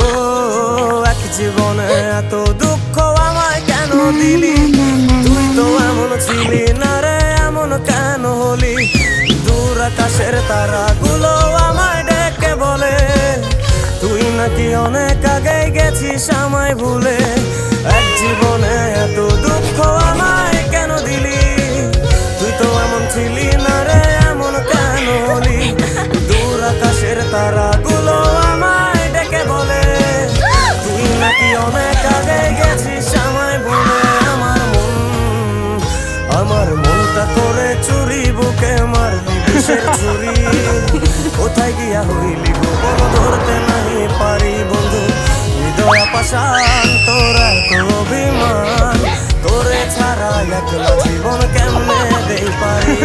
ও এক জীবনে এত দুঃখ আমায় কেন দিলি? তুই তো এমন ছিলি না রে, এমন কেন হলি? দূর আকাশের তারাগুলো আমায় ডেকে বলে তুই নাকি অনেক আগে গেছিস আমায় ভুলে। এক জীবনে এত দুঃখ আমায় কেন দিলি? তুই তো এমন ছিলি না রে, এমন কেন হলি? দূর আকাশের তারাগুলো আমায় ডেকে বলে তুই নাকি অনেক আগে গেছিস আমায় ভুলে। আমার মনটা করে চুরি, বুকে মারলি বিষের ছুরি। কোথায় গিয়া হইলি গোপন ধরতে নাহি পারি বন্ধু। হৃদয় পাষাণ তোর এত অভিমান, তোরে ছাড়া একলা জীবন কেমনে দেই পারি।